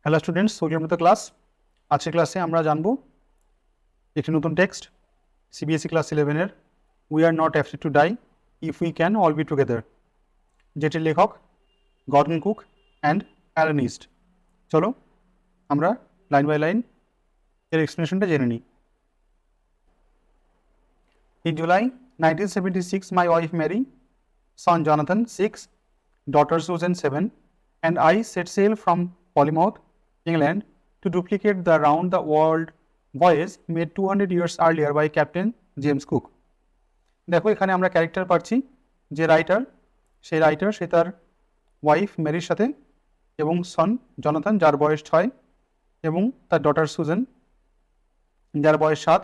Hello students, welcome to the class. আজকের ক্লাসে আমরা জানবো একটি নতুন টেক্সট সিবিএসই ক্লাস 11-এর we are not afraid to die if we can all be together, যেটির লেখক Gordon Cook and Alan East. চলো আমরা লাইন বাই লাইন এর এক্সপ্লেনেশনটা জেনে নিই। In July 1976, my wife Mary, son Jonathan 6, daughter Susan 7, and I set sail from Plymouth, England, to duplicate the round-the-world voyage made 200 years earlier by Captain James Cook. দেখো এখানে আমরা character পাচ্ছি, যে writer সে তার wife মেরির সাথে এবং সন Jonathan যার বয়স 6 এবং তার ডটার সুজান যার বয়স 7,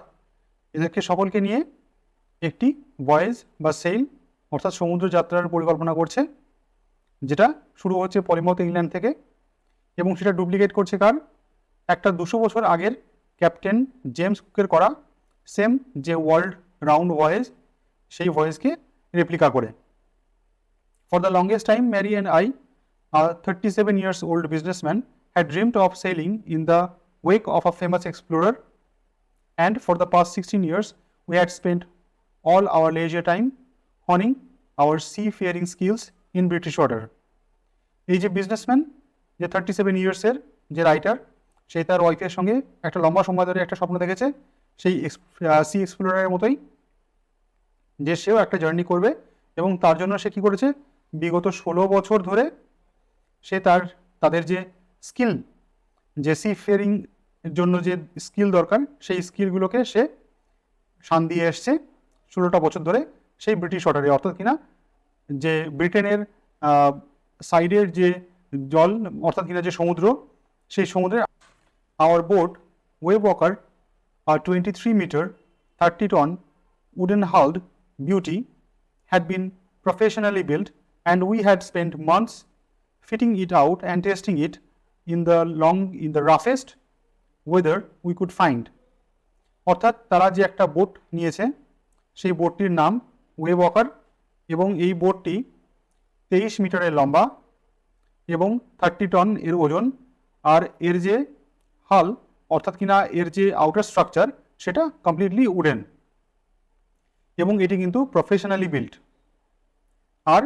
এদেরকে সকলকে নিয়ে একটি ভয়েজ বা সেল অর্থাৎ সমুদ্র যাত্রার পরিকল্পনা করছে, যেটা শুরু হচ্ছে পলিমাউথ ইংল্যান্ড থেকে এবং সেটা ডুপ্লিকেট করছে কার? একটা 200 বছর আগের ক্যাপ্টেন জেমস কুকের করা সেম যে ওয়ার্ল্ড রাউন্ড ভয়েজ, সেই ভয়েজকে রেপ্লিকা করে। For the longest time Mary and I, a 37 years old businessman, had dreamed of sailing in the wake of a famous explorer, and for the past 16 years we had spent all our leisure time honing our seafaring skills in British water. এই যে businessman, যে 37 ইয়ার্সের যে writer, সে তার ওয়াইফের সঙ্গে একটা লম্বা সময় ধরে একটা স্বপ্ন দেখেছে সেই সি এক্সপ্লোরারের মতোই, যে সেও একটা জার্নি করবে এবং তার জন্য সে কী করেছে, বিগত 16 বছর ধরে সে তাদের যে স্কিল, যে সি ফেয়ারিং এর জন্য যে স্কিল দরকার, সেই স্কিলগুলোকে সে শান দিয়ে এসছে 16টা বছর ধরে সেই ব্রিটিশ ওয়াটারে, অর্থাৎ কিনা যে ব্রিটেনের সাইডের যে জল, অর্থাৎ কিনা যে সমুদ্র, সেই সমুদ্রে our boat wave walker, a 23-meter 30-ton wooden hulled beauty, had been professionally built, and we had spent months fitting it out and testing it in the roughest weather we could find. অর্থাৎ তারা যে একটা boat নিয়েছে, সেই বোটটির নাম wave Waker এবং এই বোটটি 23 মিটারের লম্বা এবং 30 টন এর ওজন, আর এর যে হাল অর্থাৎ কিনা এর যে আউটার স্ট্রাকচার সেটা কমপ্লিটলি উডেন এবং এটি কিন্তু প্রফেশনালি বিল্ট। আর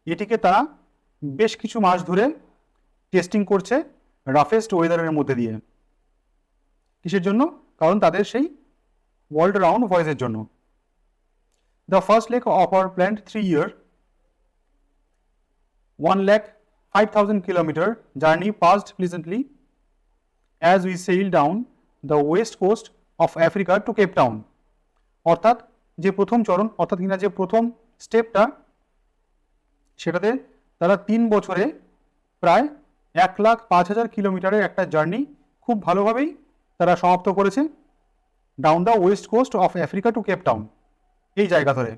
এটিকে তারা বেশ কিছু মাস ধরে টেস্টিং করছে রাফেস্ট ওয়েদারের মধ্যে দিয়ে। কিসের জন্য? কারণ তাদের সেই ওয়ার্ল্ড রাউন্ড ভয়েজের জন্য। The first leg of our planned 3-year 1,05,000 kilometer journey passed pleasantly as we sailed down the west coast of Africa to Cape Town. অর্থাৎ যে প্রথম চরণ, অর্থাৎ কিনা যে প্রথম স্টেপটা, সেটাতে তারা 3 বছরে প্রায় 1,05,000 কিলোমিটারের একটা জার্নি খুব ভালোভাবেই তারা সমাপ্ত করেছে down the west coast of Africa to Cape Town, এই জায়গা ধরে।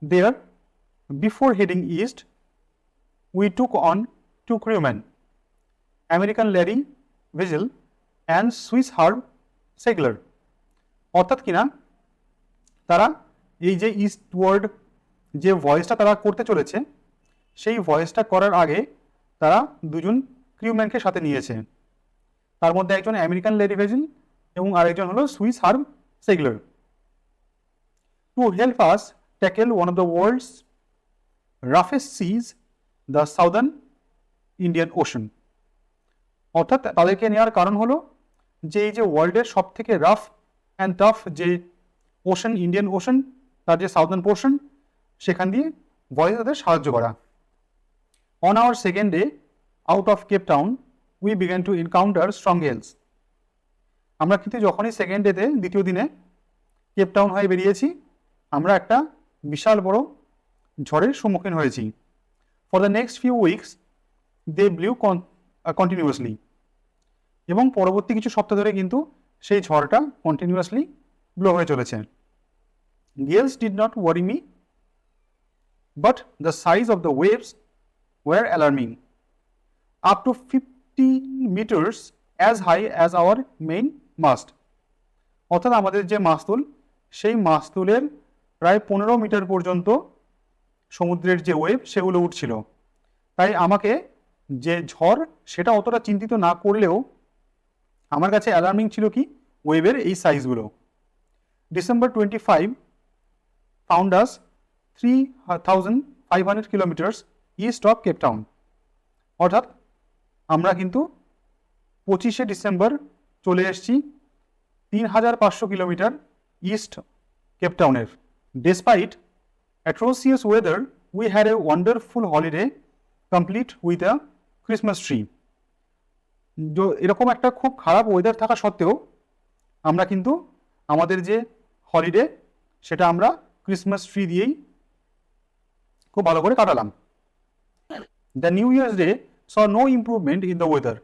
There before heading east we took on 2 crewmen, American Larry Vigil and Swiss Herb Seigler. অর্থাৎ কিনা তারা এই যে ইস্টওয়ার্ড যে ভয়েসটা তারা করতে চলেছে, সেই ভয়েসটা করার আগে তারা 2জন ক্রিউম্যানকে সাথে নিয়েছে। তার মধ্যে একজন আমেরিকান ল্যারি ভিজেল এবং আরেকজন হলো Swiss Herb Seigler, to help us tackle one of the world's roughest seas, the southern Indian Ocean. অর্থাৎ তাদেরকে নেওয়ার কারণ হলো যে এই যে ওয়ার্ল্ডের সব থেকে রাফ অ্যান্ড টাফ যে ওশন, ইন্ডিয়ান ওশন, তার যে সাউদার্ন পোর্শন, সেখান দিয়ে ভয়েস তাদের সাহায্য করা। On our second day out of Cape Town we began to encounter strong gales. আমরা কিন্তু যখনই সেকেন্ড ডেতে, দ্বিতীয় দিনে কেপ টাউন হয়ে বেরিয়েছি, আমরা একটা বিশাল বড় ঝড়ের সম্মুখীন হয়েছি। For the next few weeks they blew continuously, এবং পরবর্তী কিছু সপ্তাহ ধরে কিন্তু সেই ঝড়টা কন্টিনিউয়াসলি ব্লো হয়ে চলেছে। Gales did not worry me, but the size of the waves were alarming, up to 50 meters as high as our main mast. অর্থাৎ আমাদের যে মাস্তুল, সেই মাস্তুলের প্রায় 15 মিটার পর্যন্ত সমুদ্রের যে ওয়েভ সেগুলো উঠছিল। তাই আমাকে যে ঝড় সেটা অতটা চিন্তিত না করলেও আমার কাছে অ্যালার্মিং ছিল কি ওয়েভের এই সাইজগুলো। December 25 found us 3,500 kilometers east of Cape Town, অর্থাৎ আমরা কিন্তু 25শে ডিসেম্বর চলে এসেছি 3,500 কিলোমিটার ইস্ট কেপটাউনের। Despite atrocious weather, we had a wonderful holiday complete with a Christmas tree. এরকম একটা খুব খারাপ ওয়েদার থাকা সত্ত্বেও আমরা কিন্তু আমাদের যে হলিডে সেটা আমরা ক্রিসমাস ট্রি দিয়েই খুব ভালো করে কাটালাম। The New Year's Day saw no improvement in the weather,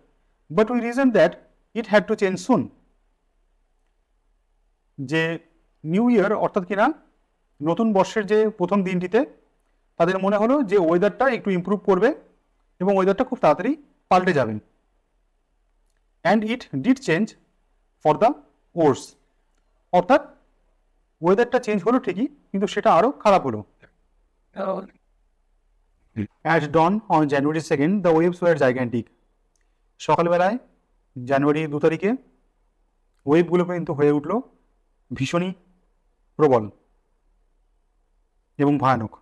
but we reasoned that it had to change soon. যে নিউ ইয়ার অর্থাৎ কিনা নতুন বর্ষের যে প্রথম দিনটিতে তাদের মনে হলো যে ওয়েদারটা একটু ইমপ্রুভ করবে এবং ওয়েদারটা খুব তাড়াতাড়ি পাল্টে যাবে। And it did change for the worse, অর্থাৎ ওয়েদারটা চেঞ্জ হলো ঠিকই, কিন্তু সেটা আরও খারাপ হলো। At dawn on January 2nd, the waves were gigantic. সকালবেলায় জানুয়ারি 2 তারিখে ওয়েভগুলো কিন্তু হয়ে উঠল ভীষণই প্রবল এবং ভয়ানক।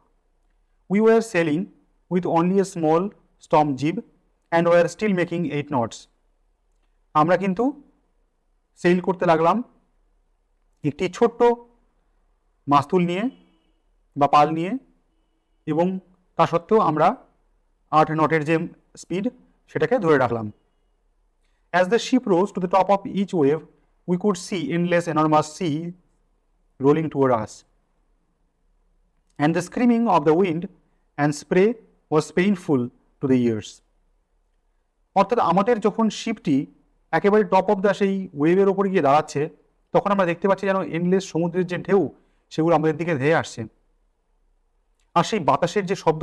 We were sailing with only a small storm jib and were still making 8 knots. আমরা কিন্তু সেল করতে লাগলাম একটি ছোট্ট মাস্তুল নিয়ে বা পাল নিয়ে, এবং তা সত্ত্বেও আমরা 8 নটের যে স্পিড সেটাকে ধরে রাখলাম। As the ship rose to the top of each wave, we could see endless enormous sea rolling toward us, and the screaming of the wind and spray was painful to the ears. অর্থাৎ আমাদের যখন শিপটি একেবারে top of the সেই ওয়েভের ওপরে গিয়ে দাঁড়াচ্ছে, তখন আমরা দেখতে পাচ্ছি যেন এন্ডলেস সমুদ্রের যে ঢেউ সেগুলো আমাদের দিকে ধেয়ে আসছে, আর সেই বাতাসের যে শব্দ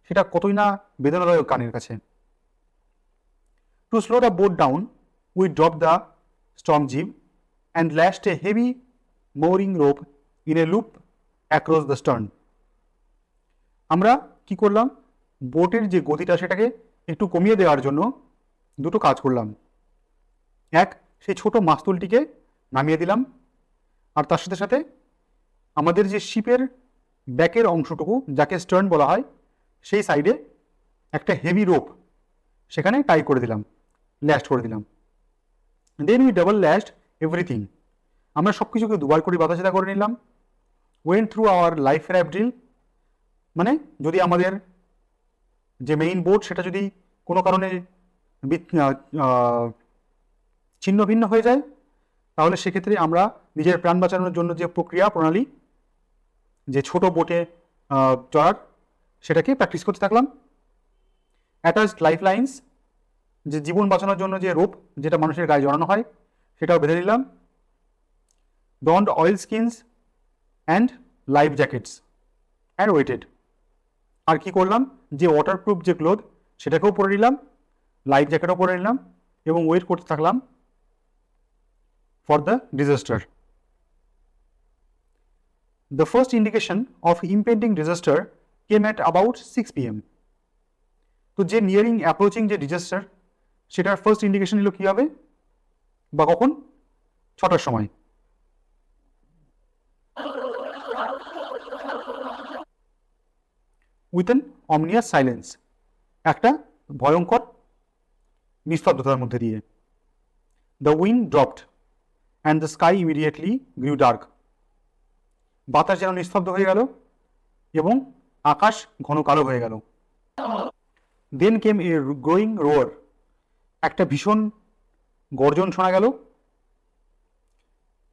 সেটা কতই না বেদনাদায়ক কানের কাছে। To slow the boat down, we dropped the storm jib and lashed a heavy mooring rope in a loop across the stern. আমরা কি করলাম, বোটের যে গতিটা সেটাকে একটু কমিয়ে দেওয়ার জন্য দুটো কাজ করলাম। এক, সেই ছোট মাস্তুলটিকে নামিয়ে দিলাম, আর তার সাথে সাথে আমাদের যে শিপের ব্যাকের অংশটুকু যাকে স্টার্ন বলা হয় সেই সাইডে একটা হেভি রোপ সেখানে টাই করে দিলাম, ল্যাস্ট করে দিলাম। Then we double lashed everything, আমরা সব কিছুকে দুবার করে বাঁধাছেদা করে নিলাম। Went through our life raft drill, মানে যদি আমাদের যে মেইন বোট সেটা যদি কোনো কারণে ছিন্ন ভিন্ন হয়ে যায়, তাহলে সেক্ষেত্রে আমরা নিজের প্রাণ বাঁচানোর জন্য যে প্রক্রিয়া প্রণালী যে ছোট বোটে চড়ার সেটাকে প্র্যাকটিস করতে থাকলাম। অ্যাটাচড লাইফ লাইন্স, যে জীবন বাঁচানোর জন্য যে রোপ যেটা মানুষের গায়ে জড়ানো হয় সেটাও বেঁধে নিলাম। Donned oilskins and life jackets and waited, আর কি করলাম, যে ওয়াটারপ্রুফ যে ক্লোথ সেটাকেও পরে নিলাম, লাইফ জ্যাকেটও পরে নিলাম এবং ওয়েট করতে থাকলাম for the disaster. The first indication of impending disaster came at about 6 p.m. তো যে নিয়ারিং অ্যাপ্রোচিং যে ডিজাস্টার সেটার ফার্স্ট ইন্ডিকেশন হলো কী হবে বা কখন, 6টার সময়। উইথ অ্যান অমনিয়াস সাইলেন্স, একটা ভয়ঙ্কর নিস্তব্ধতার মধ্যে দিয়ে। The wind dropped and the sky immediately গ্রিউ dark, বাতাস যেন নিস্তব্ধ হয়ে গেল এবং আকাশ ঘন কালো হয়ে গেল। দেন কেম এ গ্রোয়িং রোয়ার, একটা ভীষণ গর্জন শোনা গেল।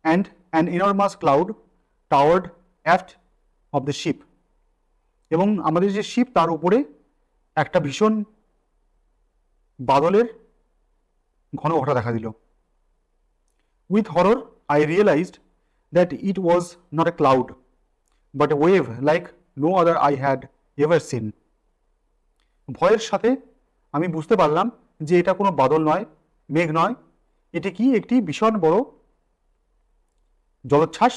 And an enormous cloud towered aft of the ship, এবং আমাদের যে শিপ তার উপরে একটা ভীষণ বাদলের ঘন ঘটা দেখা দিল। With horror I realized that it was not a cloud, but a wave like no other I had ever seen. ভয়ের সাথে আমি বুঝতে পারলাম যে এটা কোনো বাদল নয়, মেঘ নয়, এটি কি একটি ভীষণ বড় জলোচ্ছ্বাস,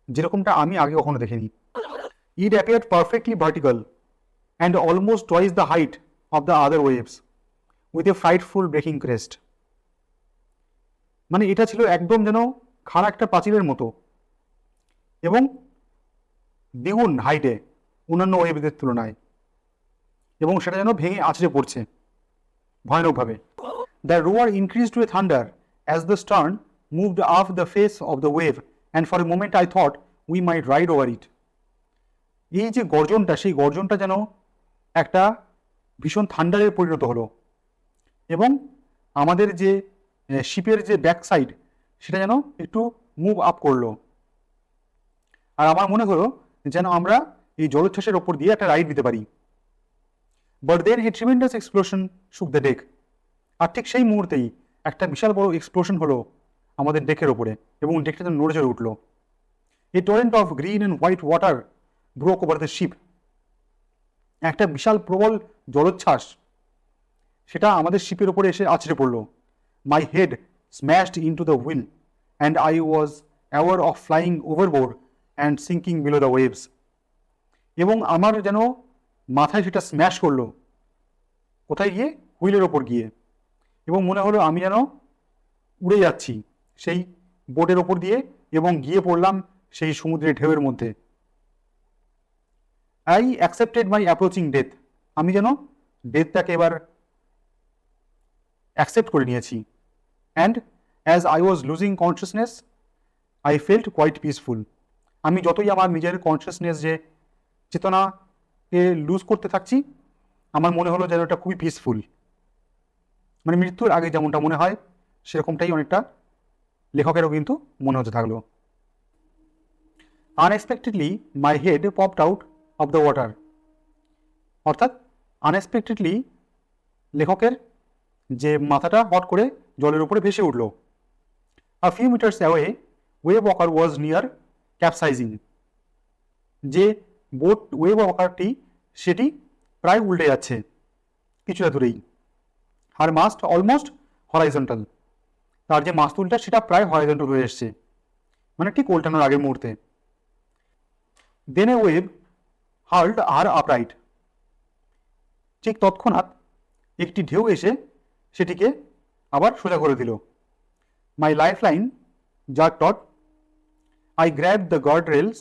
যেরকমটা আমি আগে কখনো দেখিনি। It appeared perfectly vertical and almost twice the height of the other waves. With a frightful breaking crest. মানে এটা ছিল একদম যেন খাড়া একটা প্রাচীরের মতো এবং দ্বিগুণ হাইটে অন্যান্য ওয়েভদের তুলনায়, এবং সেটা যেন ভেঙে আছড়ে পড়ছে ভয়ানকভাবে। The roar increase to a thunder as the stern moved up the face of the wave and for a moment I thought we might ride over it. এই যে গর্জনটা, সেই গর্জনটা যেন একটা ভীষণ থান্ডারে পরিণত হলো, এবং আমাদের যে শিপের যে ব্যাক সাইড সেটা যেন একটু মুভ আপ করলো, আর আমার মনে হলো যেন আমরা এই জলোচ্ছ্বাসের ওপর দিয়ে একটা রাইড দিতে পারি। But then a tremendous explosion shook the deck. আর ঠিক সেই মুহূর্তেই একটা বিশাল বড় এক্সপ্লোশন হলো আমাদের ডেকের ওপরে, এবং ডেকটা যেন নড়ে চড়ে উঠলো। A torrent of green and white water broke over the ship. একটা বিশাল প্রবল জলোচ্ছ্বাস সেটা আমাদের শিপের ওপরে এসে আছড়ে পড়লো। My head smashed into the wheel and I was aware of flying overboard and sinking below the waves. এবং আমার যেন মাথায় সেটা স্ম্যাশ করলো, কোথায় গিয়ে? হুইলের ওপর গিয়ে, এবং মনে হলো আমি যেন উড়ে যাচ্ছি সেই বোটের ওপর দিয়ে এবং গিয়ে পড়লাম সেই সমুদ্রের ঢেউয়ের মধ্যে। I accepted my approaching death. আমি যেন ডেথটাকে এবার অ্যাকসেপ্ট করে নিয়েছি। And as I was losing consciousness I felt quite peaceful. আমি যতই আমার নিজের কনসিয়াসনেস যে চেতনাকে লুজ করতে থাকছি, আমার মনে হলো যেন এটা খুবই পিসফুল। মানে মৃত্যুর আগে যেমনটা মনে হয় সেরকমটাই অনেকটা লেখকেরও কিন্তু মনে হতে থাকলো। Unexpectedly my head popped out of the water. অর্থাৎ আনএক্সপেক্টেডলি লেখকের যে মাথাটা হট করে জলের উপরে ভেসে উঠল। A few metres away Wavewalker was near capsizing. যে বোট ওয়েভ ওয়াকারটি সেটি প্রায় উল্টে যাচ্ছে কিছুটা দূরেই। আর মাস্ট অলমোস্ট হরাইজন্টাল। তার যে মাস্তুলটা সেটা প্রায় হরাইজন্টাল হয়ে এসছে, মানে ঠিক উল্টানোর আগের মুহূর্তে। Then a wave hurled her upright. ঠিক তৎক্ষণাৎ একটি ঢেউ এসে সেটিকে আবার সোজা করে দিল। My lifeline jerked out. I grab the guard rails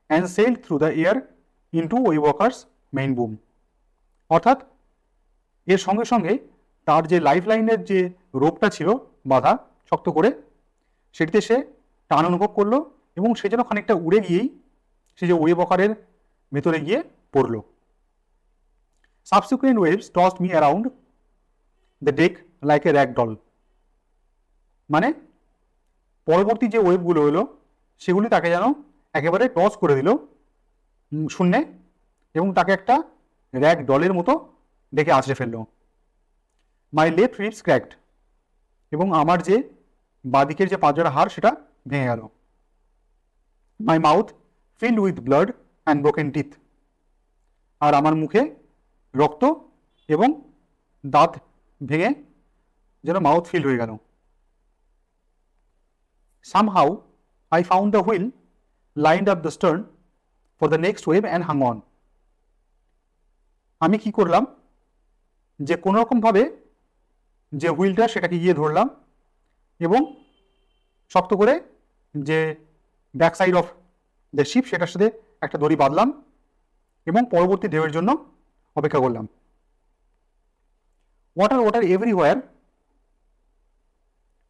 and sail through the air into Wavewalker's main boom. অর্থাৎ এর সঙ্গে সঙ্গে তার যে লাইফ লাইনের যে রোপটা ছিল বাঁধা শক্ত করে, সেটিতে সে টান অনুভব করলো, এবং সে যেন খানিকটা উড়ে গিয়েই সে যে ওয়েভ ওয়াকারের ভেতরে গিয়ে পড়ল। Subsequent waves টসড me around the deck like a rag doll. মানে পরবর্তী যে ওয়েভগুলো হলো সেগুলি তাকে যেন একেবারে টস করে দিল শূন্যে, এবং তাকে একটা র্যাগ ডলের মতো ডেকে আছড়ে ফেলল। My left ribs cracked. এবং আমার যে বাঁদিকের যে পাঁজরা হাড় সেটা ভেঙে গেল। My mouth filled with blood and broken teeth. আর আমার মুখে রক্ত এবং দাঁত ভেঙে যেন মাউথ ফিল্ড হয়ে গেল। Somehow I found the wheel lined up the stern for the next wave and hung on. আমি কি করলাম যে কোনোরকমভাবে যে হুইলটা সেটাকে গিয়ে ধরলাম, এবং শক্ত করে যে back side of the sheep সেটার সাথে একটা দড়ি বাঁধলাম, এবং পরবর্তী ঢেউয়ের জন্য অপেক্ষা করলাম। Water water everywhere.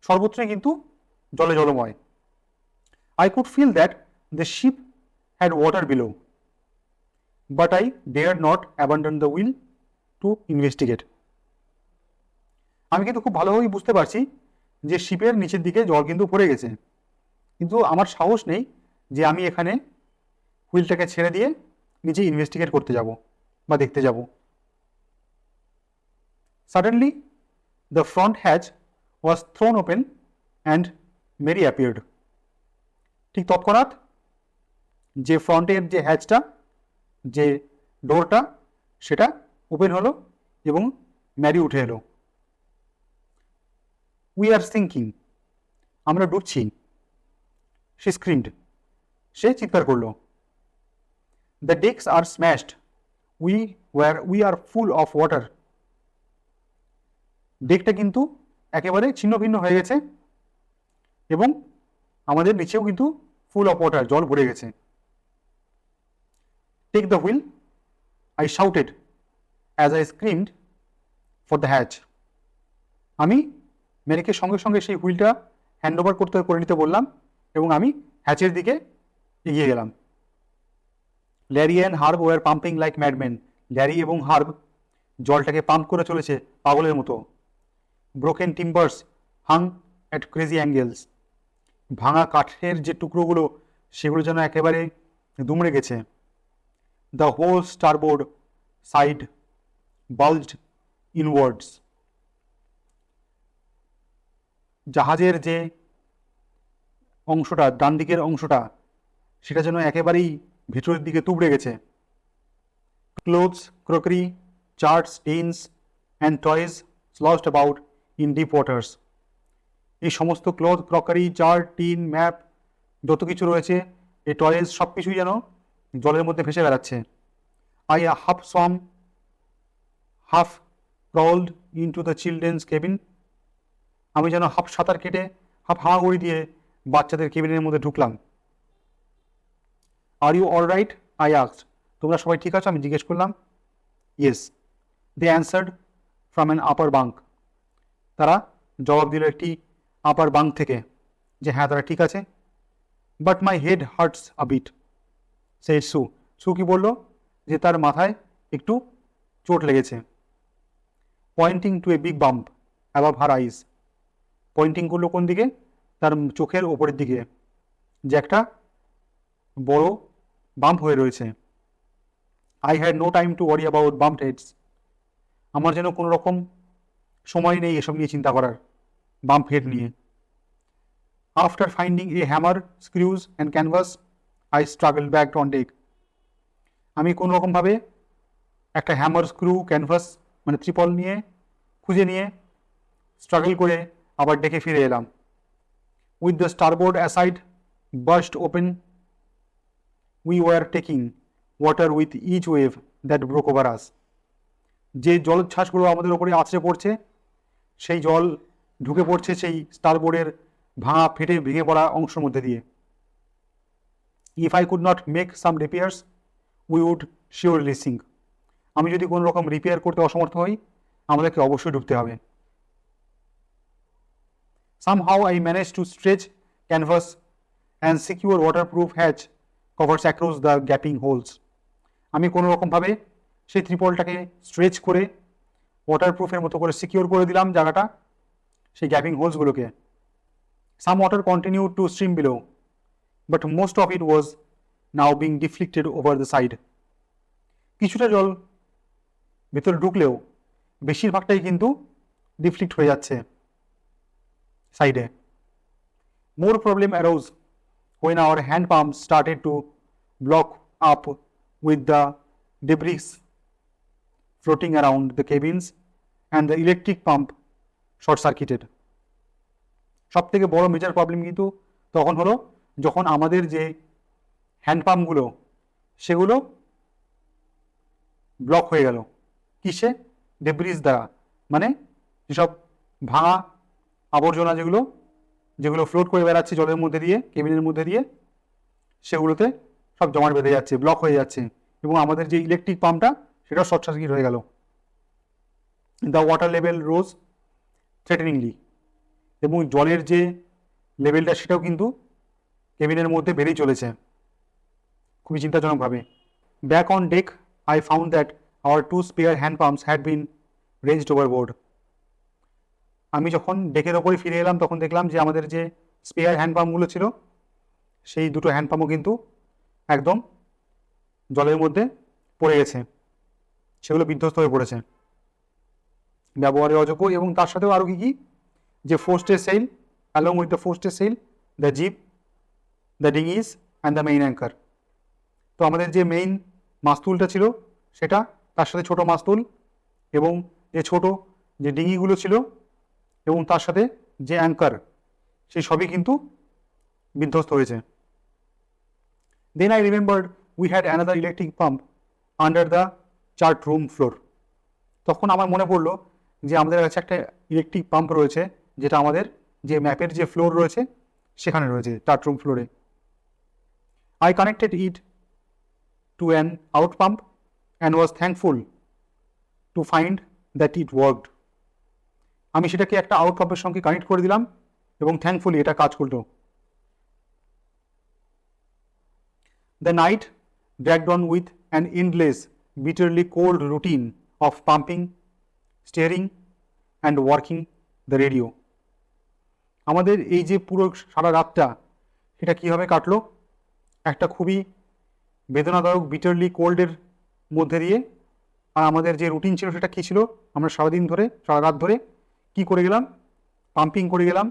সর্বত্রই কিন্তু জলে জলময়। I could feel that the ship had water below, but I dare not abandon the wheel to investigate. আমি কিন্তু খুব ভালোভাবেই বুঝতে পারছি যে শিপের নিচের দিকে জল কিন্তু পড়ে গেছে, কিন্তু আমার সাহস নেই যে আমি এখানে হুইলটাকে ছেড়ে দিয়ে নিচে ইনভেস্টিগেট করতে যাব বা দেখতে যাব। Suddenly the front hatch was thrown open and Mary appeared. ঠিক তৎক্ষণাৎ যে ফ্রন্টের যে হ্যাচটা, যে ডোরটা, সেটা ওপেন হলো এবং ম্যারি উঠে এলো। We are sinking. আমরা ডুবছি। She screamed. সে চিৎকার করলো। The decks are smashed. We are full of water. ডেকটা কিন্তু একেবারে ছিন্ন ভিন্ন হয়ে গেছে এবং আমাদের নিচেও কিন্তু ফুল অফ ওয়াটার, জল ভরে গেছে। Take the wheel, I shouted as I screamed for the hatch. আমি মেরিকে সঙ্গে সঙ্গে সেই হুইলটা হ্যান্ড ওভার করে নিতে বললাম এবং আমি হ্যাচের দিকে এগিয়ে গেলাম। Larry and Herb were pumping like madmen. Larry এবং হার্ব জলটাকে পাম্প করে চলেছে পাগলের মতো। Broken টিম্বার্স Hang at crazy angles. ভাঙা কাঠের যে টুকরোগুলো সেগুলো যেন একেবারে দুমড়ে গেছে। The whole starboard side bulged inwards. জাহাজের যে অংশটা, ডান দিকের অংশটা, সেটা যেন একেবারেই ভেতরের দিকে তুবড়ে গেছে। Clothes, crockery, charts, tins and toys sloshed about in deep waters. এই সমস্ত cloth, crockery, chart, tin, map যত কিছু রয়েছে, এই টয়েস সব কিছুই যেন জলের মধ্যে ভেসে বেড়াচ্ছে। I half swam, half crawled into the children's cabin. আমি যেন হাফ সাঁতার কেটে, হাফ হামাগুড়ি দিয়ে বাচ্চাদের কেবিনের মধ্যে ঢুকলাম। Are you all right, I asked. তোমরা সবাই ঠিক আছো, আমি জিজ্ঞেস করলাম। Yes, they answered from an upper bunk. তারা জবাব দিল একটি আপার বাঙ্ক থেকে যে হ্যাঁ তারা ঠিক আছে। But my head hurts a bit, said Sue. Sue কি বলল? যে তার মাথায় একটু চোট লেগেছে। Pointing to a big bump above her eyes. Pointing করলো কোন দিকে? তার চোখের ওপরের দিকে, যে একটা বড় বাম্প হয়ে রয়েছে। I had no time to worry about bumped heads. আমার যেন কোনো রকম সময় নেই এসব নিয়ে চিন্তা করার, বাম্প হেড নিয়ে। After finding a hammer, screws and canvas, I struggle back on deck. আমি কোনো রকমভাবে একটা হ্যামার, স্ক্রু, ক্যানভাস মানে ত্রিপল নিয়ে খুঁজে নিয়ে স্ট্রাগল করে আবার ডেকে ফিরে এলাম। With the starboard aside burst open, we were taking water with each wave that broke over us. যে জলোচ্ছ্বাসগুলো আমাদের ওপরে আছড়ে পড়ছে, সেই জল ঢুকে পড়ছে সেই স্টারবোর্ডের ভাঙা, ফেটে, ভেঙে পড়া অংশের মধ্যে দিয়ে। If I could not make some repairs, we would surely sink. আমি যদি কোনো রকম রিপেয়ার করতে অসমর্থ হই, আমাদেরকে অবশ্যই ডুবতে হবে। Somehow I managed to stretch canvas and secure waterproof hatch covers across the gaping holes. আমি কোনো রকমভাবে সেই ত্রিপলটাকে স্ট্রেচ করে ওয়াটারপ্রুফের মতো করে সিকিউর করে দিলাম জায়গাটা, সেই গ্যাপিং হোলসগুলোকে। Some water continued to stream below, but most of it was now being deflected over the side. কিছুটা জল ভেতরে ঢুকলেও বেশিরভাগটাই কিন্তু ডিফ্লিক্ট হয়ে যাচ্ছে সাইডে। More problem arose when our hand pumps started to block up with the debris floating around the cabins and the electric pump short circuited. সব থেকে বড় মেজর প্রবলেম কিন্তু তখন হলো যখন আমাদের যে হ্যান্ড পাম্পগুলো সেগুলো ব্লক হয়ে গেল। কিসে? ডেব্রিজ দ্বারা, মানে যেসব ভাঙা আবর্জনা যেগুলো ফ্লোট করে বেড়াচ্ছে জলের মধ্যে দিয়ে, কেবিনের মধ্যে দিয়ে, সেগুলোতে সব জমাট বেঁধে যাচ্ছে, ব্লক হয়ে যাচ্ছে, এবং আমাদের যে ইলেকট্রিক পাম্পটা সেটাও শর্ট সার্কিট হয়ে গেল। দ্য ওয়াটার লেভেল রোজ থ্রেটেনিংলি, এবং জলের যে লেভেলটা সেটাও কিন্তু কেবিনের মধ্যে বেড়েই চলেছে খুবই চিন্তাজনকভাবে। Back on deck I found that our 2 spare hand pumps had been wrenched overboard. আমি যখন ডেকের ওপরে ফিরে এলাম তখন দেখলাম যে আমাদের যে স্পেয়ার হ্যান্ড পাম্পগুলো ছিল সেই দুটো হ্যান্ড পাম্পও কিন্তু একদম জলের মধ্যে পড়ে গেছে, সেগুলো বিধ্বস্ত হয়ে পড়েছে, ব্যবহারে অযোগ্য। এবং তার সাথেও আরও কী যে forestay sail, along with the forestay sail, the jib, the dinghies and the main anchor. তো আমাদের যে মেইন মাস্তুলটা ছিল সেটা, তার সাথে ছোট মাস্তুল এবং যে ছোট যে ডিঙিগুলো ছিল এবং তার সাথে যে অ্যাঙ্কার, সেই সবই কিন্তু বিধ্বস্ত হয়েছে। Then I remembered we had another electric pump under the chart room floor. তখন আমার মনে পড়লো যে আমাদের কাছে একটা ইলেকট্রিক পাম্প রয়েছে, যেটা আমাদের যে ম্যাপের যে ফ্লোর রয়েছে সেখানে রয়েছে, চার্ট রুম ফ্লোরে। I connected it to an out pump and was thankful to find that it worked. আমি সেটাকে একটা আউট পাম্পের সঙ্গে কানেক্ট করে দিলাম এবং থ্যাঙ্কফুলি এটা কাজ করলো। The night dragged on with an endless, bitterly cold routine of pumping, steering and working the radio. আমাদের এই যে পুরো সারা রাতটা সেটা কীভাবে কাটলো, একটা খুবই বেদনাদায়ক বিটারলি কোল্ডের মধ্যে দিয়ে। আর আমাদের যে রুটিন ছিল সেটা কী ছিল, আমরা সারাদিন ধরে সারা রাত ধরে কী করে গেলাম, পাম্পিং করে গেলাম,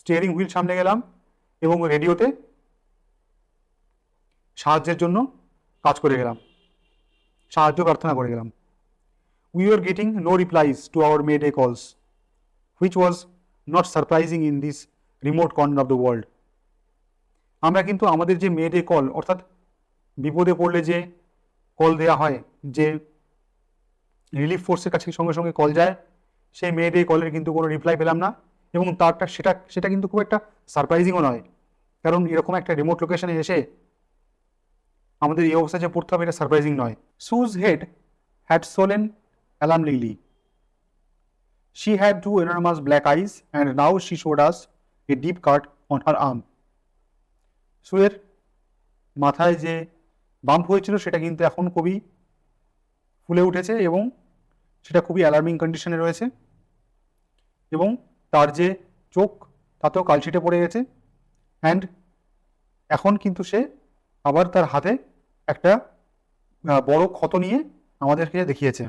স্টিয়ারিং হুইল সামনে গেলাম এবং রেডিওতে সাহায্যের জন্য কাজ করে গেলাম, সাহায্য প্রার্থনা করে গেলাম। We were getting no replies to our mayday calls, which was not surprising in this remote corner of the world. আমরা কিন্তু আমাদের যে মেডে কল, অর্থাৎ বিপদে পড়লে যে কল দেওয়া হয়, যে রিলিফ ফোর্সের কাছে সঙ্গে সঙ্গে কল যায়, সেই মেডে কলের কিন্তু কোনো রিপ্লাই পেলাম না। এবং তারটা সেটা কিন্তু খুব একটা সারপ্রাইজিংও নয়, কারণ এরকম একটা রিমোট লোকেশনে এসে আমাদের এই অবস্থায় যে পড়তে হবে এটা সারপ্রাইজিং নয়। Sue's head had swollen alarmingly. She had two enormous black eyes and now she showed us a deep cut on her arm. সুয়ের মাথায় যে বাম্প হয়েছিল সেটা কিন্তু এখন খুবই ফুলে উঠেছে এবং সেটা খুবই অ্যালার্মিং কন্ডিশনে রয়েছে, এবং তার যে চোখ তাতেও কালচিটে পড়ে গেছে। অ্যান্ড এখন কিন্তু সে আবার তার হাতে একটা বড় ক্ষত নিয়ে আমাদেরকে দেখিয়েছে।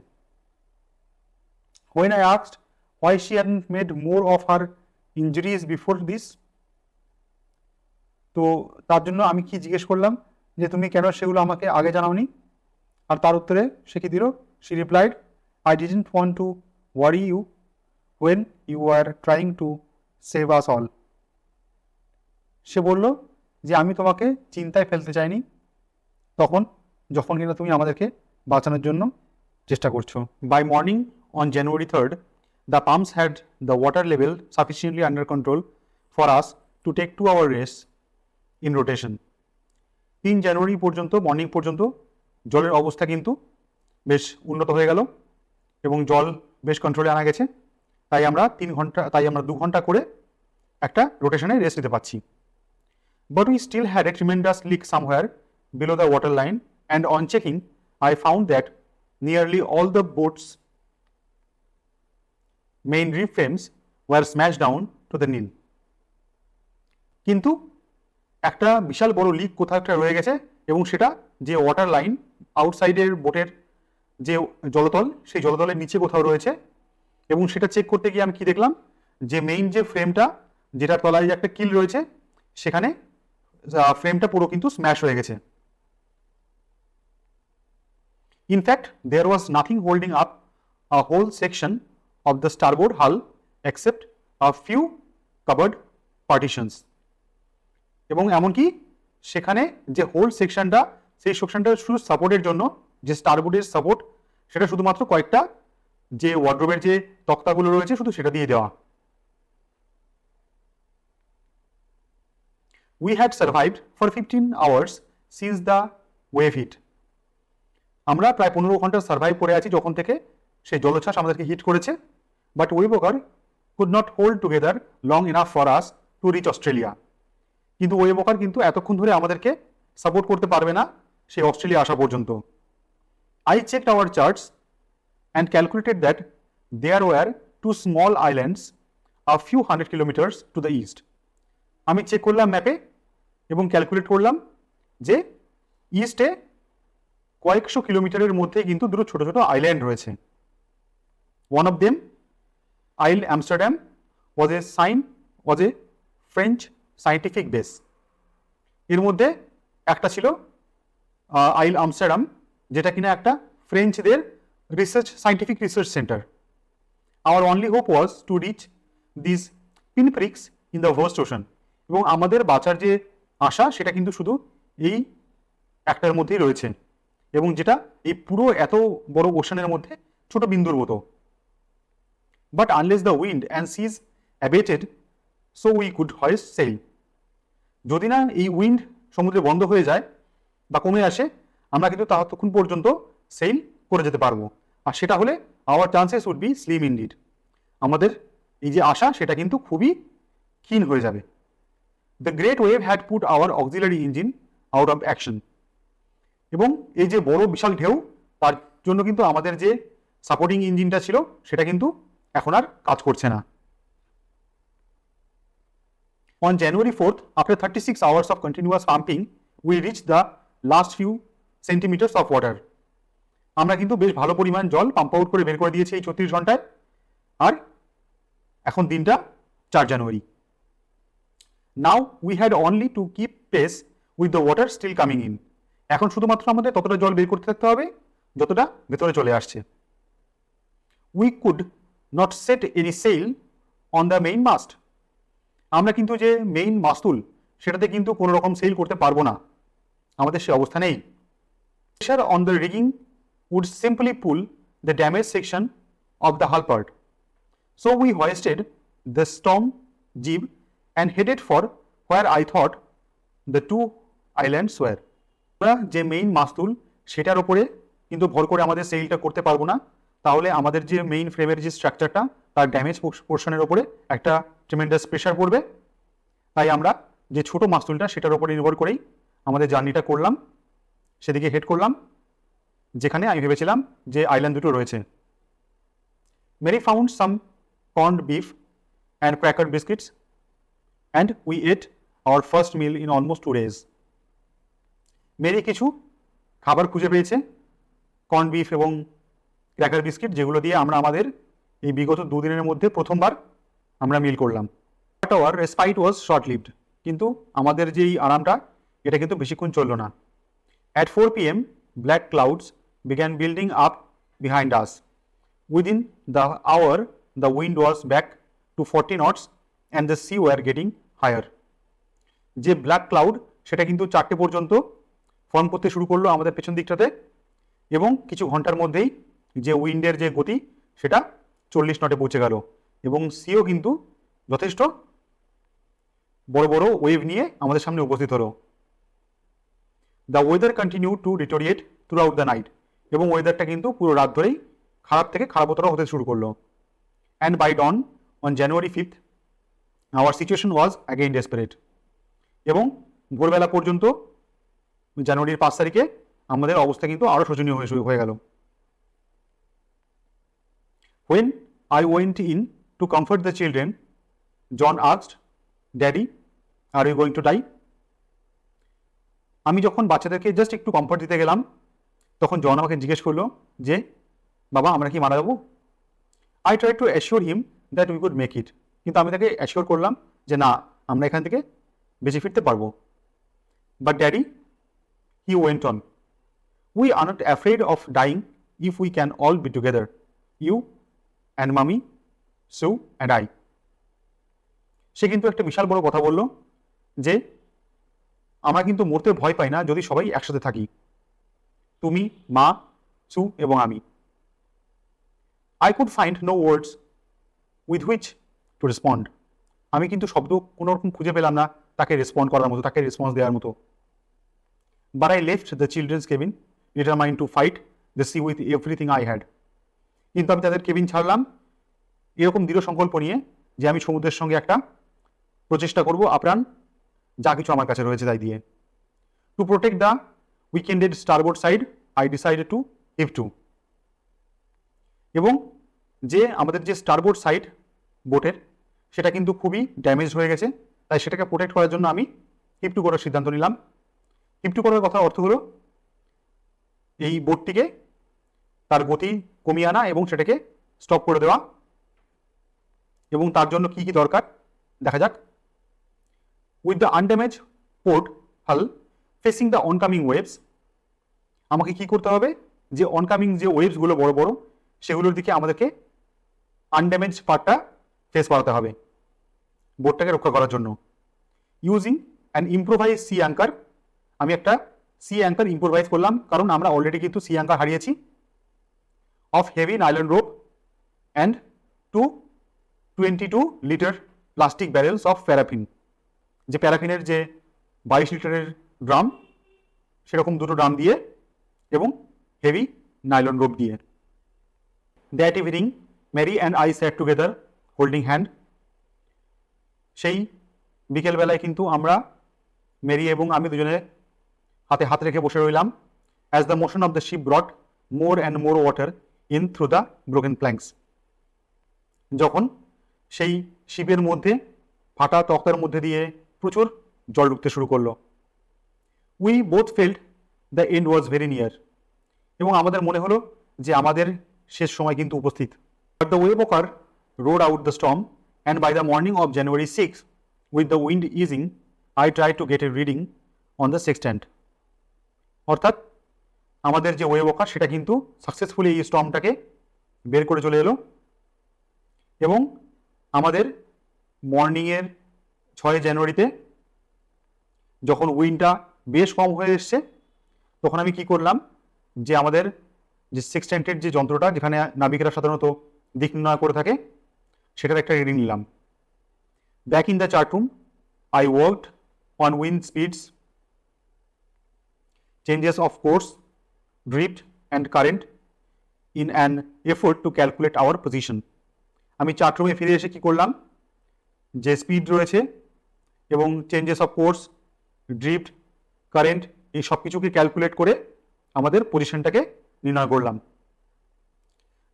When I asked why she hadn't made more of her injuries before this, তো তার জন্য আমি কি জিজ্ঞেস করলাম যে তুমি কেন সেগুলো আমাকে আগে জানাওনি, আর তার উত্তরে সে কি দিল, she replied, I didn't want to worry you when you were trying to save us all. সে বলল যে আমি তোমাকে চিন্তায় ফেলতে চাইনি যখন কিনা তুমি আমাদেরকে বাঁচানোর জন্য চেষ্টা করছো। By morning on January 3rd, the pumps had the water level sufficiently under control for us to take 2 hour rest in rotation. 3 জানুয়ারি পর্যন্ত মর্নিং পর্যন্ত জলের অবস্থা কিন্তু বেশ উন্নত হয়ে গেল এবং জল বেশ কন্ট্রোলে আনা গেছে। তাই আমরা 2 ঘন্টা করে একটা রোটেশনে রেস্ট নিতে পারছি। But we still had a tremendous leak somewhere below the water line, and on checking, I found that nearly all the boat's main reef frames were smashed down to the nil. কিন্তু একটা বিশাল বড় leak কোথাও একটা রয়ে গেছে এবং সেটা যে ওয়াটার লাইন আউটসাইডের বোটের যে জলতল, সেই জলতলের নিচে কোথাও রয়েছে। এবং সেটা চেক করতে গিয়ে আমি কি দেখলাম, যে মেইন যে ফ্রেমটা, যেটা তলায় যে একটা কিল রয়েছে, সেখানে ফ্রেমটা পুরো কিন্তু স্ম্যাশ হয়ে গেছে। In fact, there was nothing holding up a whole section of the starboard hull except a few covered partitions. এবং এমনকি সেখানে যে হোল সেকশনটা, সেই সেকশনটা শুধু সাপোর্টের জন্য, যে স্টারবোর্ডের সাপোর্ট, সেটা শুধুমাত্র কয়েকটা যে ওয়ার্ড্রোবের যে তক্তাগুলো রয়েছে শুধু সেটা দিয়ে দেওয়া। We had survived for 15 hours since the wave hit. আমরা প্রায় 15 ঘন্টা সার্ভাইভ করে আছি যখন থেকে সেই জলোচ্ছ্বাস আমাদেরকে হিট করেছে। But Wavewalker could not hold together long enough for us to reach Australia. কিন্তু ওয়েবকার কিন্তু এতক্ষণ ধরে আমাদেরকে সাপোর্ট করতে পারবে না সেই অস্ট্রেলিয়া আসা পর্যন্ত। I checked our charts and calculated that there were 2 small islands a few hundred kilometers to the east. আমি চেক করলাম ম্যাপে এবং ক্যালকুলেট করলাম যে ইস্টে কয়েকশো কিলোমিটারের মধ্যে কিন্তু দুটো ছোট ছোট আইল্যান্ড রয়েছে। One of them, Isle Amsterdam, was a French scientific base. এর মধ্যে একটা ছিল আইল আমস্টারডাম, যেটা কিনা একটা ফ্রেঞ্চদের scientific research centre. Our only hope was to reach these pinpricks in the vast ocean. এবং আমাদের বাঁচার যে আশা সেটা কিন্তু শুধু এই একটার মধ্যেই রয়েছে, এবং যেটা এই পুরো এত বড় ওশানের মধ্যে ছোট বিন্দুর মতো। but unless the wind and seas abated, so we could hoist sail. যদি না এই উইন্ড সমুদ্রে বন্ধ হয়ে যায় বা কমে আসে, আমরা কিন্তু ততক্ষণ পর্যন্ত সেল করে যেতে পারবো। আর সেটা হলে our chances would be slim indeed, আমাদের এই যে আশা সেটা কিন্তু খুবই ক্ষীণ হয়ে যাবে। The great wave had put hour auxiliary engine out of action, এবং এই যে বড় বিশাল ঢেউ তার জন্য কিন্তু আমাদের যে সাপোর্টিং ইঞ্জিনটা ছিল সেটা কিন্তু এখন আর কাজ করছে না। On January 4th, after 36 hours of continuous pumping, we reached the last few centimeters of water. আমরা কিন্তু বেশ ভালো পরিমাণ জল পাম্প আউট করে বের করে দিয়েছি এই 34 ঘন্টায়। আর এখন দিনটা 4 জানুয়ারি। Now we had only to keep pace with the water still coming in. এখন শুধুমাত্র আমাদের ততটা জল বের করতে থাকতে হবে যতটা ভেতরে চলে আসছে। We could not set any sail on the main mast. আমরা কিন্তু যে মেইন মাস্তুল সেটাতে কিন্তু কোনো রকম সেল করতে পারবো না, আমাদের সে অবস্থা নেই। Pressure on the rigging would simply pull the damaged section of the hull part. So we hoisted the storm jib and headed for where I thought the two islands were. আমরা যে main মাস্তুল সেটার উপরে কিন্তু ভর করে আমাদের সেলটা করতে পারবো না, তাহলে আমাদের যে মেইন ফ্রেমের যে স্ট্রাকচারটা তার ড্যামেজ পোর্শনের উপরে একটা ট্রিমেন্ডাস প্রেশার পড়বে। তাই আমরা যে ছোট মাস্তুলটা সেটার উপরে নির্ভর করেই আমাদের জার্নিটা করলাম, সেদিকে হেড করলাম যেখানে আমি ভেবেছিলাম যে আইল্যান্ড দুটো রয়েছে। Mary found some corned beef and cracker biscuits and we ate our first meal in almost 2 days. Mary কিছু খাবার খুঁজে পেয়েছে, কর্ন বিফ এবং ক্র্যাকার বিস্কিট, যেগুলো দিয়ে আমরা আমাদের এই বিগত 2 দিনের মধ্যে প্রথমবার আমরা মিল করলাম। But hour respite was short lived, কিন্তু আমাদের যে এই আরামটা এটা কিন্তু বেশিক্ষণ চললো না। At 4 p.m. black clouds began building up behind us. Within the hour, the wind was back to 40 knots and the sea were getting higher. যে ব্ল্যাক ক্লাউড সেটা কিন্তু 4টে পর্যন্ত ফর্ম করতে শুরু করলো আমাদের পেছন দিকটাতে, এবং কিছু ঘন্টার মধ্যেই যে উইন্ডের যে গতি সেটা 40 নটে পৌঁছে গেল, এবং সিও কিন্তু যথেষ্ট বড় বড় ওয়েভ নিয়ে আমাদের সামনে উপস্থিত হলো। The weather continue to deteriorate through out the night, এবং ওয়েদারটা কিন্তু পুরো রাত ধরেই খারাপ থেকে খারাপতর হতে শুরু করলো। And by dawn on January 5th our situation was again desperate, এবং ভোরবেলা পর্যন্ত জানুয়ারির 5 তারিখে আমাদের অবস্থা কিন্তু আরও শোচনীয় হয়ে গেল। When I went in to comfort the children, John asked, "Daddy, are you going to die?" আমি যখন বাচ্চাদেরকে জাস্ট একটু কমফর্ট দিতে গেলাম তখন জন আমাকে জিজ্ঞেস করলো যে বাবা আমরা কি মারা যাবো? I tried to assure him that we could make it, কিন্তু আমি তাকে অ্যাসিওর করলাম যে না, আমরা এখান থেকে বেঁচে ফিরতে পারবো। But Daddy, he went on, "We are not afraid of dying if we can all be together, you and Mommy, Sue and I." সে কিন্তু একটা বিশাল বড় কথা বলল যে আমরা কিন্তু মরতে ভয় পাই না যদি সবাই একসাথে থাকি, তুমি, মা, সু এবং আমি। I could find no words with which to respond. আমি কিন্তু শব্দ কোনো রকম খুঁজে পেলাম না তাকে রেসপন্ড করার মতো, তাকে রেসপন্স দেওয়ার মতো। But I left the children's cabin determined to fight the sea with everything I had. কিন্তু আমি তাদের কেবিন ছাড়লাম এরকম দৃঢ় সংকল্প নিয়ে যে আমি সমুদ্রের সঙ্গে একটা প্রচেষ্টা করব আপ্রাণ যা কিছু আমার কাছে রয়েছে তাই দিয়ে। To protect the weakened starboard side I decided to heave to. এবং যে আমাদের যে স্টারবোর্ড সাইড বোটের সেটা কিন্তু খুবই ড্যামেজ হয়ে গেছে, তাই সেটাকে প্রোটেক্ট করার জন্য আমি heave to করার সিদ্ধান্ত নিলাম। heave to করার কথার অর্থ হলো এই বোটটিকে তার গতি কমিয়ে আনা এবং সেটাকে স্টপ করে দেওয়া, এবং তার জন্য কি কি দরকার দেখা যাক। উইথ দ্য আনড্যামেজ পোর্ট হাল ফেসিং দ্য অনকামিং ওয়েভস, আমাকে কি করতে হবে যে অনকামিং যে ওয়েভসগুলো বড় বড় সেগুলোর দিকে আমাদেরকে আনড্যামেজ পার্টটা ফেস করাতে হবে বোটটাকে রক্ষা করার জন্য। Using an improvise sea anchor, আমি একটা সি অ্যাঙ্কার ইম্প্রোভাইজ করলাম কারণ আমরা অলরেডি কিন্তু সি অ্যাঙ্কার হারিয়েছি। Of heavy nylon rope and two 22 litre plastic barrels of paraffin, যে প্যারাফিনের যে 22 লিটারের ড্রাম, সেরকম দুটো ড্রাম দিয়ে এবং হেভি নাইলন রোপ দিয়ে। That evening Mary and I sat together holding hand. সেই বিকেলবেলায় কিন্তু আমরা, মেরি এবং আমি দুজনে হাতে হাত রেখে বসে রইলাম। As the motion of the sheep ব্রট more and more water in through the broken planks. যখন সেই শিপের মধ্যে, ফাটা তক্তার মধ্যে দিয়ে প্রচুর জল ঢুকতে শুরু করলো। We both felt the end was very near. এবং আমাদের মনে হলো যে আমাদের শেষ সময় কিন্তু উপস্থিত। But the Wavewalker rode out the storm and by the morning of January 6, with the wind easing, I try to get a reading on the sextant. অর্থাৎ আমাদের যে ওয়েভ ওকার সেটা কিন্তু সাকসেসফুলি এই স্টর্মটাকে বের করে চলে এলো। এবং আমাদের মর্নিংয়ের 6 জানুয়ারিতে যখন উইন্ডটা বেশ কম হয়ে এসছে, তখন আমি কি করলাম, যে আমাদের যে সেক্সট্যান্টের যে যন্ত্রটা, যেখানে নাবিকেরা সাধারণত দিক নির্ণয় করে থাকে, সেটার একটা রিডিং নিলাম। Back in the chart room I worked on wind speeds, changes of course, drift and current in an effort to calculate our position. আমি চার্ট রুমে ফিরে এসে কি করলাম, যে স্পিড রয়েছে এবং changes of course, drift, current, এই সব কিছুকে ক্যালকুলেট করে আমাদের পজিশনটাকে নির্ণয় করলাম।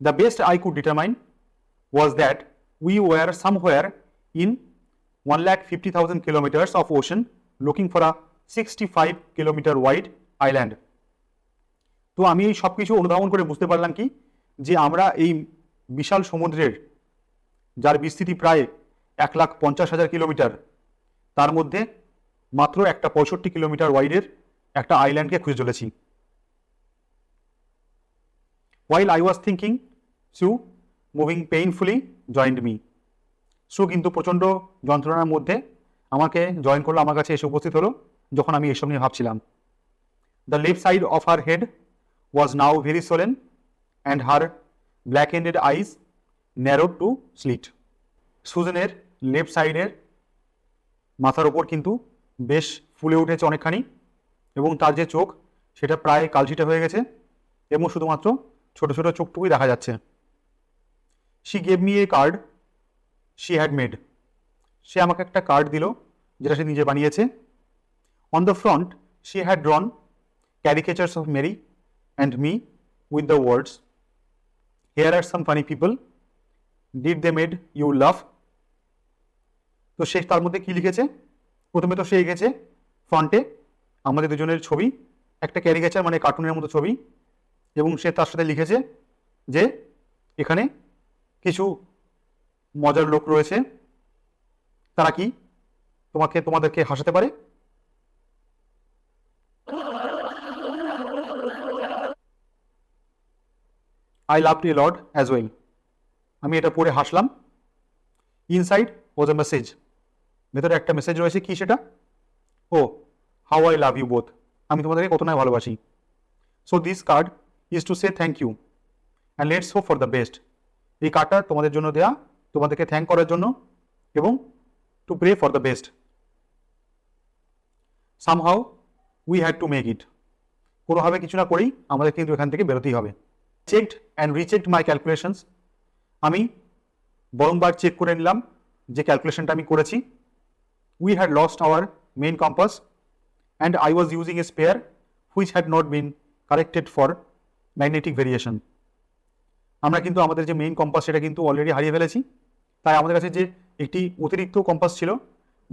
The best I could determine was that we were somewhere in 1,50,000 kilometers of ocean looking for a 65 kilometer wide island. তো আমি এই সব কিছু অনুধাবন করে বুঝতে পারলাম কি, যে আমরা এই বিশাল সমুদ্রের, যার বিস্তৃতি প্রায় 1,50,000 কিলোমিটার, তার মধ্যে মাত্র একটা 65 কিলোমিটার ওয়াইডের একটা আইল্যান্ডকে খুঁজে চলেছি। While I was thinking, Sue, moving painfully, joined me. Sue কিন্তু প্রচণ্ড যন্ত্রণার মধ্যে আমাকে জয়েন করলো, আমার কাছে এসে উপস্থিত হলো যখন আমি এসব নিয়ে ভাবছিলাম। The left side of her head was now very swollen and her black-ended eyes narrowed to slit. সুজনের লেফট সাইডের মাথার ওপর কিন্তু বেশ ফুলে উঠেছে অনেকখানি, এবং তার যে চোখ সেটা প্রায় কালচিটে হয়ে গেছে এবং শুধুমাত্র ছোট ছোট চোখটুকুই দেখা যাচ্ছে। She gave me a card she had made. সে আমাকে একটা কার্ড দিল যেটা সে নিজে বানিয়েছে। On the front she had drawn caricatures of Mary and me with the words, "Here are some funny people. Did they made you laugh?" তো সে তার মধ্যে কি লিখেছে, প্রথমে তো সে এঁকেছে ফ্রন্টে আমাদের দুজনের ছবি, একটা ক্যারিকেচার মানে কার্টুনের মতো ছবি, এবং সে তার সাথে লিখেছে যে এখানে কিছু মজার লোক রয়েছে, তারা কি তোমাদেরকে হাসাতে পারে। I laughed a lot as well. আমি এটা পড়ে হাসলাম। Inside was a message. ভেতরে একটা মেসেজ রয়েছে, কি সেটা? ও, how I love you both. আমি তোমাদেরকে কত না ভালোবাসি। So this card is to say thank you and let's hope for the best. এই কার্ডটা তোমাদের জন্য দেয়া, তোমাদেরকে থ্যাঙ্ক করার জন্য এবং to pray for the best. Somehow we had to make it. কোনোভাবে কিছু না করেই আমাদের কিন্তু এখান থেকে বেরোতেই হবে। Checked and rechecked my calculations. আমি বারংবার চেক করে নিলাম যে ক্যালকুলেশনটা আমি করেছি। We had lost our main compass and I was using a spare which had not been corrected for magnetic variation. আমরা কিন্তু আমাদের যে মেইন কম্পাস সেটা কিন্তু অলরেডি হারিয়ে ফেলেছি, তাই আমাদের কাছে যে একটি অতিরিক্ত কম্পাস ছিল,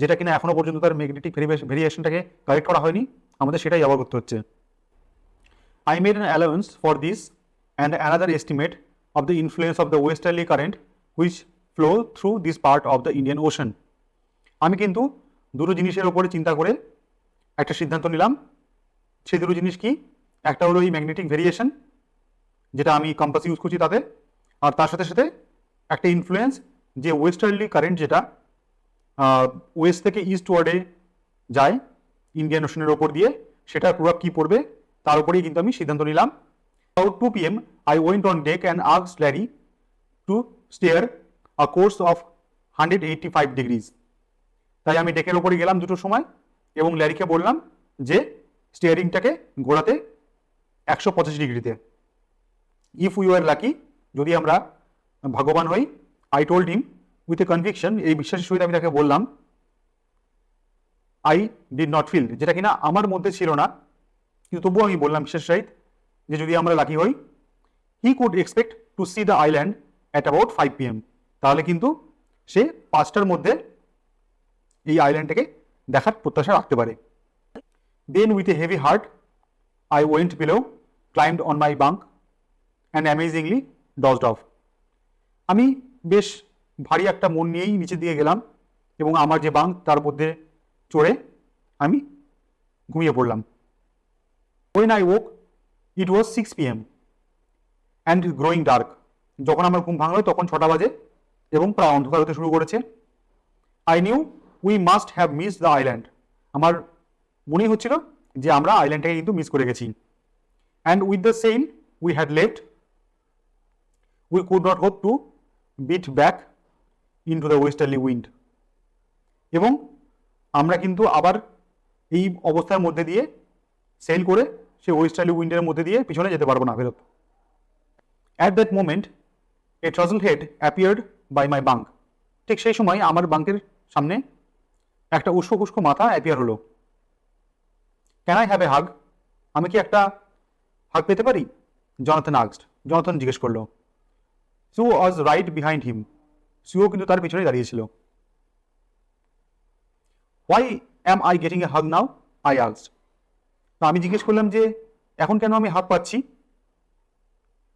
যেটা কিনা এখনো পর্যন্ত তার ম্যাগনেটিক ভেরিয়েশনটাকে কারেক্ট করা হয়নি, আমাদের সেটাই ব্যবহার করতে হচ্ছে। I made an allowance for this and another estimate of the influence of the westerly current which flow through this part of the Indian Ocean. আমি কিন্তু দুটো জিনিসের উপরে চিন্তা করে একটা সিদ্ধান্ত নিলাম। সেই দুটো জিনিস কি? একটা হলো এই ম্যাগনেটিক ভেরিয়েশন, যেটা আমি কম্পাস ইউজ করছি তাতে, আর তার সাথে সাথে একটা ইনফ্লুয়েন্স যে ওয়েস্টার্লি কারেন্ট, যেটা ওয়েস্ট থেকে ইস্ট ওয়ার্ডে যায় ইন্ডিয়ান ওশনের ওপর দিয়ে, সেটার প্রভাব কী পড়বে তার উপরেই কিন্তু আমি সিদ্ধান্ত নিলাম। About 2 p.m. I went on deck and asked Larry to steer a course of 185 degrees. তাই আমি ডেকের ওপরে গেলাম দুটোর সময় এবং ল্যারিকে বললাম যে স্টিয়ারিংটাকে ঘোরাতে 185 ডিগ্রিতে। ইফ উই আর লাকি, যদি আমরা ভাগ্যবান হই, I told him with a conviction, এই বিশ্বাসের সহিত আমি তাকে বললাম, আই ডিড নট ফিল, যেটা কিনা আমার মধ্যে ছিল না, কিন্তু তবুও আমি বললাম বিশ্বাসের সহিত যে যদি আমরা লাকি হই, he could expect to C the island at about 5 PM, তাহলে কিন্তু সে 5টার মধ্যে এই আইল্যান্ডটাকে দেখার প্রত্যাশা রাখতে পারে। Then with a heavy heart I went below, climbed on my bunk and amazingly dozed off. আমি বেশ ভারী একটা মন নিয়েই নিচে দিয়ে গেলাম এবং আমার যে বাঙ্ক তার মধ্যে চড়ে আমি ঘুমিয়ে পড়লাম। When I woke, it was 6 PM and growing dark. যখন আমার ঘুম ভাঙলো তখন 6টা বাজে এবং প্রায় অন্ধকার হতে শুরু করেছে। I knew we must have missed the island. আমার মনেই হচ্ছিল যে আমরা আইল্যান্ডটাকে কিন্তু মিস করে গেছি। And with the sail we had left, we could not hope to beat back into the westerly wind. এবং আমরা কিন্তু আবার এই অবস্থার মধ্যে দিয়ে সেল করে সে ওয়েস্টার্লি উইন্ডের মধ্যে দিয়ে পিছনে যেতে পারবো না ফেরত। At that moment a tousled head appeared by my bunk. ঠিক সেই সময় আমার বাঙ্কের সামনে একটা উস্কো খুস্কো মাথা অ্যাপিয়ার হলো। ক্যান আই হ্যাভ এ হাগ? আমি কি একটা হাগ পেতে পারি? জনাথন জিজ্ঞেস করলো। সু ওয়াজ রাইট বিহাইন্ড হিম। সুও কিন্তু তার পিছনে দাঁড়িয়েছিল। Why am I getting a hug now? I asked. তো আমি জিজ্ঞেস করলাম যে এখন কেন আমি হাগ পাচ্ছি?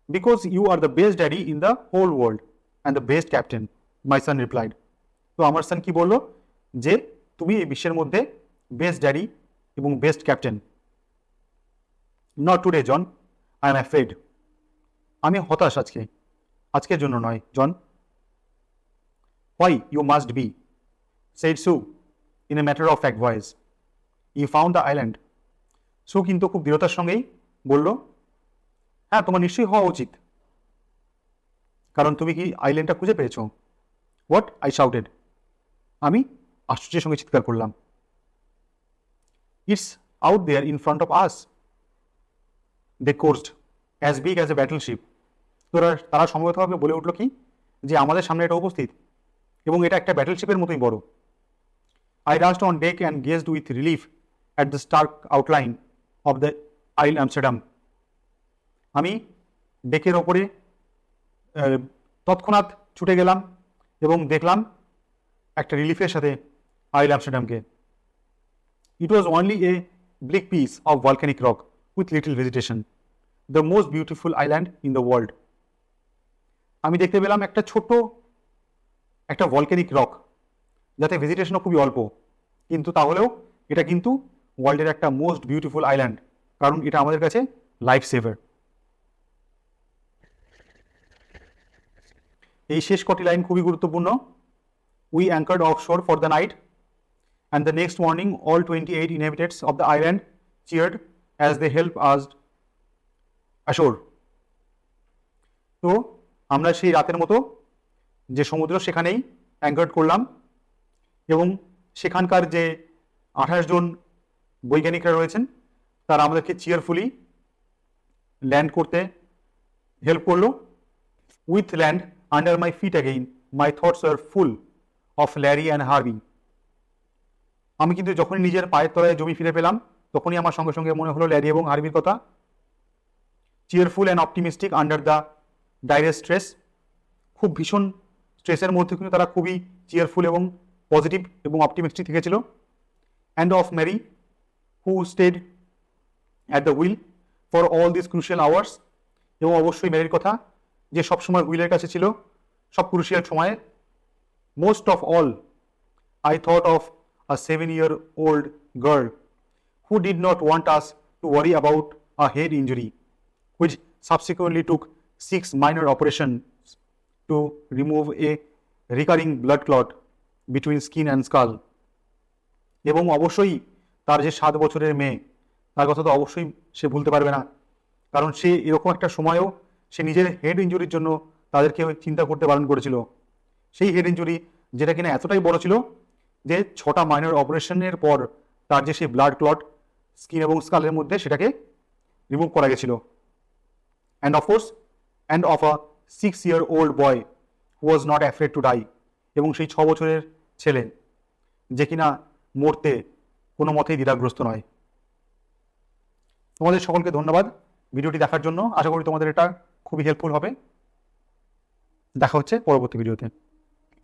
Because you are the best daddy in the whole world and the best captain, my son replied. তো আমার সান কি বললো? যে তুমি এই বিশ্বের মধ্যে বেস্ট ড্যাডি এবং best captain. Not today John, I am afraid. আমি হতাশ আজকের জন্য নয় John. Why you must be, said Sue in a matter of fact voice. You found the island. Sue কিন্তু খুব দৃঢ়তার সঙ্গেই বলল, হ্যাঁ তোমার নিশ্চয়ই হওয়া উচিত, কারণ তুমি কি আইল্যান্ডটা খুঁজে পেয়েছো? হোয়াট? I shouted. আমি আশ্চর্যের সঙ্গে চিৎকার করলাম। It's out there in front of us, the coast as big as a battleship. তারা সম্ভবতভাবে বলে উঠল কি যে আমাদের সামনে এটা উপস্থিত এবং এটা একটা ব্যাটলশিপের মতোই বড়। I rushed on deck and gazed with relief at the stark outline of the Ile Amsterdam. আমি ডেকের ওপরে তৎক্ষণাৎ ছুটে গেলাম এবং দেখলাম একটা রিলিফের সাথে আইল আমস্টারডামকে। It was only a bleak piece of volcanic rock with little vegetation, the most beautiful island in the world. আমি দেখতে পেলাম একটা ছোট্ট একটা ভলক্যানিক রক, যাতে ভেজিটেশনও খুবই অল্প, কিন্তু তাহলেও এটা কিন্তু ওয়ার্ল্ডের একটা মোস্ট বিউটিফুল আইল্যান্ড, কারণ এটা আমাদের কাছে লাইফ সেভার। এই শেষ কটি লাইন খুবই গুরুত্বপূর্ণ। We anchored off shore for the night and the next morning all 28 inhabitants of the island cheered as they help us ashore. তো আমরা সেই রাতের মতো যে সমুদ্র সেখানেই অ্যাঙ্কার্ড করলাম এবং সেখানকার যে 28 জন বৈজ্ঞানিকরা রয়েছেন তারা আমাদেরকে চিয়ারফুলি ল্যান্ড করতে হেল্প করলো। With land under my feet again my thoughts are full of Larry and Herbie. আমি কিন্তু যখনই নিজের পায়ের তলায় জমি ফিরে পেলাম তখনই আমার সঙ্গে সঙ্গে মনে হলো ল্যারি এবং হার্বির কথা। Cheerful and optimistic under the direst stress. খুব ভীষণ স্ট্রেসের মধ্যে কিন্তু তারা খুবই চিয়ারফুল এবং পজিটিভ এবং অপটিমিস্টিক থেকেছিল। And of Mary who stayed at the wheel for all this crucial hours. এবং অবশ্যই ম্যারির কথা, যে সবসময় হুইলের কাছে ছিল সব ক্রুশিয়াল সময়ে। Most of all I thought of a 7-year-old girl who did not want us to worry about a head injury, which subsequently took 6 minor operations to remove a recurring blood clot between skin and skull. এবং অবশ্যই তার যে 7 বছরের মেয়ে, তার কথা তো অবশ্যই সে ভুলতে পারবে না, কারণ সে এরকম একটা সময়েও সে নিজের হেড ইঞ্জুরির জন্য তাদেরকে চিন্তা করতে বারণ করেছিল। সেই হেড ইঞ্জুরি যেটা কিনা এতটাই বড় ছিল যে 6টা মাইনর অপারেশনের পর তার যে সেই ব্লাড ক্লট স্কিন এবং স্কালের মধ্যে সেটাকে রিমুভ করা গেছিল। And of course and of a 6-year-old boy who was not afraid to die, এবং সেই 6 বছরের ছেলে যে কিনা মরতে কোনো মতেই দ্বিধাগ্রস্ত নয়। তোমাদের সকলকে ধন্যবাদ ভিডিওটি দেখার জন্য। আশা করি তোমাদের এটা খুবই হেল্পফুল হবে। দেখা হচ্ছে পরবর্তী ভিডিওতে।